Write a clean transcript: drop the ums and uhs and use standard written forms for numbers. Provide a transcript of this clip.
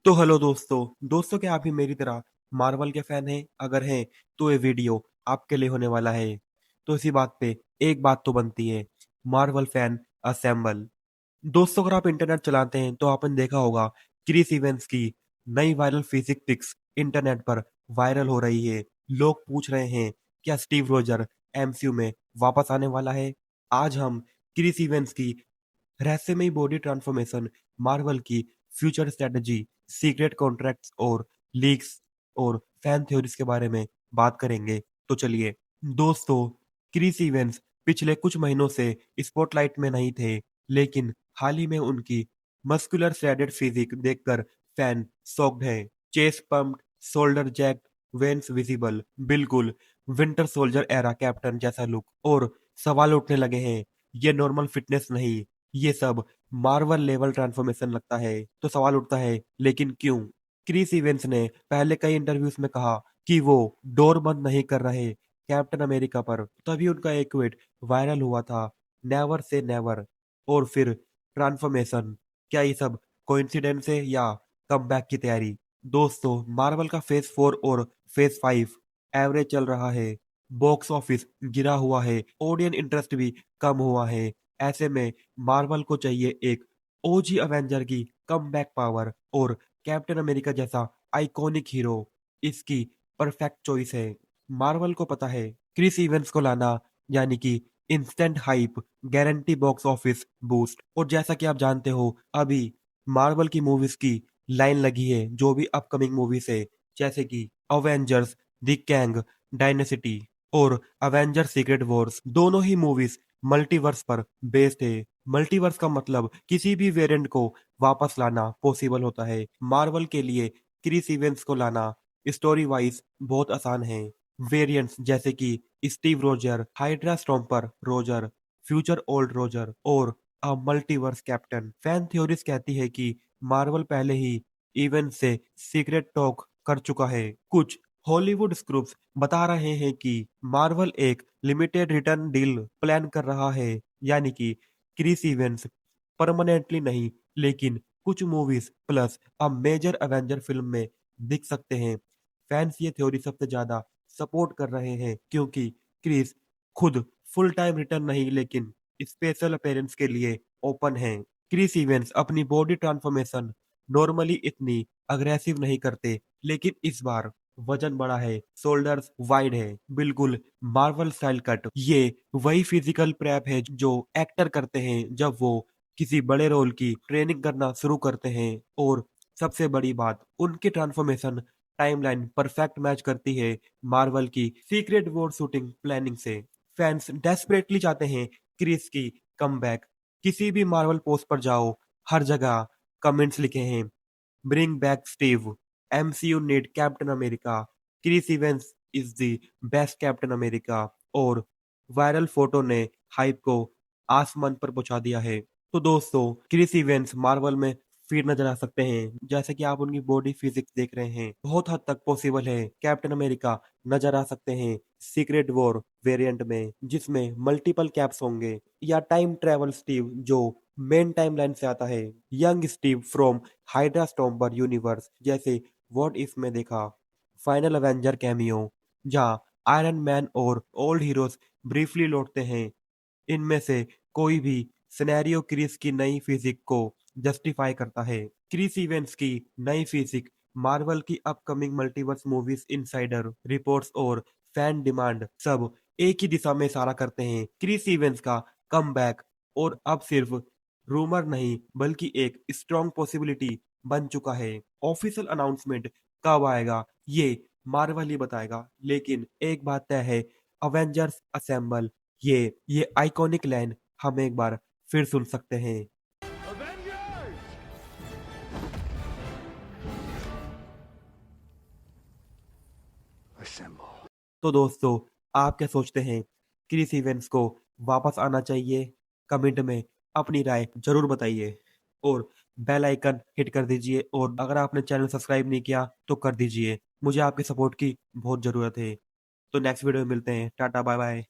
तो हेलो दोस्तों क्या आप भी मेरी तरह मार्वल के फैन हैं? अगर हैं तो ये वीडियो आपके लिए होने वाला है। तो इसी बात पे एक बात तो बनती है, मार्वल फैन असेंबल। दोस्तों अगर आप इंटरनेट चलाते हैं तो आपने देखा होगा क्रिस इवेंस की नई वायरल फिजिक पिक्स इंटरनेट पर वायरल हो रही है। लोग पूछ रहे हैं क्या स्टीव रोजर एमसीयू में वापस आने वाला है। आज हम क्रिस इवेंस की रहस्यमयी बॉडी ट्रांसफॉर्मेशन, मार्वल की फ्यूचर स्ट्रेटजी, सीक्रेट कॉन्ट्रैक्ट्स और लीक्स और फैन थ्योरीज के बारे में बात करेंगे। तो चलिए दोस्तों, क्रिस इवेंस पिछले कुछ महीनों से स्पॉटलाइट में नहीं थे, लेकिन हाल ही में उनकी मस्कुलर श्रेडेड फिजिक देखकर फैन शॉक्ड हैं। Chest pumped, shoulder jacked, veins visible, बिल्कुल विंटर सोल्जर एरा कैप्टन जैसा लुक। और सवाल उठने लगे हैं, ये नॉर्मल फिटनेस नहीं, ये सब मार्वल लेवल ट्रांसफॉर्मेशन लगता है। तो सवाल उठता है, लेकिन क्यों? क्रिस इवेंस ने पहले कई इंटरव्यूज में कहा कि वो डोर बंद नहीं कर रहे कैप्टन अमेरिका पर। तभी उनका एक ट्वीट वायरल हुआ था, नेवर से नेवर। और फिर ट्रांसफॉर्मेशन। क्या ये सब कोइंसिडेंस है या कमबैक की तैयारी? दोस्तों मार्वल का फेज 4 और फेज 5 एवरेज चल रहा है, बॉक्स ऑफिस गिरा हुआ है, ऑडियंस इंटरेस्ट भी कम हुआ है। ऐसे में मार्वल को चाहिए एक ओजी अवेंजर की कमबैक पावर, और कैप्टन अमेरिका जैसा आइकॉनिक हीरो इसकी परफेक्ट चॉइस है। मार्वल को पता है क्रिस इवेंस को लाना यानी कि instant hype, guarantee box office boost. और जैसा कि आप जानते हो, अभी मार्वल की मूवीज की लाइन लगी है, जो भी अपकमिंग मूवीज है, जैसे कि अवेंजर्स द कैंग डायनेसिटी और अवेंजर्स सीक्रेट वॉर्स। दोनों ही मूवीज मल्टीवर्स पर बेस्ड है। मल्टीवर्स का मतलब किसी भी वेरिएंट को वापस लाना पॉसिबल होता है। मार्वल के लिए क्रिस इवेंस को लाना स्टोरी वाइज बहुत आसान है। वेरिएंट्स जैसे कि Steve Roger, hydra stomper Roger, future old Roger और अ मल्टीवर्स कैप्टन। फैन थ्योरीज कहती है कि मार्वल पहले ही इवेंट से सीक्रेट टॉक कर चुका है। कुछ हॉलीवुड स्क्रूप्स बता रहे हैं कि मार्वल एक लिमिटेड रिटर्न डील प्लान कर रहा है, यानी कि क्रिस इवेंट्स परमानेंटली नहीं, लेकिन कुछ movies plus a major Avenger film में दिख सकते हैं। फैंस ये थ्योरी सबसे ज्यादा सपोर्ट कर रहे हैं क्योंकि क्रिस खुद फुल टाइम रिटर्न नहीं, लेकिन स्पेशल अपीयरेंस के लिए ओपन है। क्रिस इवेंट्स अपनी बॉडी ट्रांसफॉर्मेशन नॉर्मली इतनी अग्रेसिव नहीं करते, लेकिन इस बार वजन बड़ा है, शोल्डर्स वाइड है, बिल्कुल मार्वल स्टाइल कट। ये वही फिजिकल प्रेप है जो एक्टर करते हैं जब वो किसी बड़े रोल की ट्रेनिंग करना शुरू करते हैं। और सबसे बड़ी बात, उनकी ट्रांसफॉर्मेशन टाइमलाइन परफेक्ट मैच करती है मार्वल की सीक्रेट वॉर शूटिंग प्लानिंग से। फैंस डेस्परेटली चाहते हैं क्रिस की कमबैक। किसी भी मार्वल पोस्ट पर जाओ, हर जगह कमेंट्स लिखे हैं, bring back Steve, MCU need Captain America, Chris Evans is the best Captain America. और वायरल फोटो ने हाइप को आसमान पर पहुंचा दिया है। तो दोस्तों क्रिस इवेंस मार्वल में फिर नजर आ सकते हैं। जैसे कि आप उनकी बॉडी फिजिक्स देख रहे हैं, बहुत हद तक पॉसिबल है कैप्टन अमेरिका नजर आ सकते हैं सीक्रेट वॉर वेरिएंट में, जिसमें मल्टीपल कैप्स होंगे। या टाइम ट्रेवल स्टीव जो मेन टाइमलाइन से आता है, young Steve from hydra stomper universe जैसे व्हाट इफ में देखा। फाइनल एवेंजर कैमियो जहां आयरन मैन और ओल्ड हीरोज ब्रीफली लौटते हैं। इनमें से कोई भी सिनेरियो क्रिस की नई फिजिक को जस्टिफाई करता है। क्रिस इवेंट्स की नई फिजिक मार्वल की upcoming multiverse movies, insider reports और फैन डिमांड सब एक ही दिशा में इशारा करते हैं, क्रिस इवेंट्स का कमबैक। और अब सिर्फ रूमर नहीं बल्कि एक स्ट्रॉन्ग पॉसिबिलिटी बन चुका है। ऑफिशियल अनाउंसमेंट कब आएगा ये मार्वल ही बताएगा, लेकिन एक बात तय है, अवेंजर्स असेंबल, ये आइकॉनिक लाइन हम एक बार फिर सुन सकते हैं। Assemble. तो दोस्तों आप क्या सोचते हैं, क्रिस इवेंट्स को वापस आना चाहिए? कमेंट में अपनी राय जरूर बताइए और बेल आइकन हिट कर दीजिए। और अगर आपने चैनल सब्सक्राइब नहीं किया तो कर दीजिए, मुझे आपके सपोर्ट की बहुत जरूरत है। तो नेक्स्ट वीडियो में मिलते हैं, टाटा बाय बाय।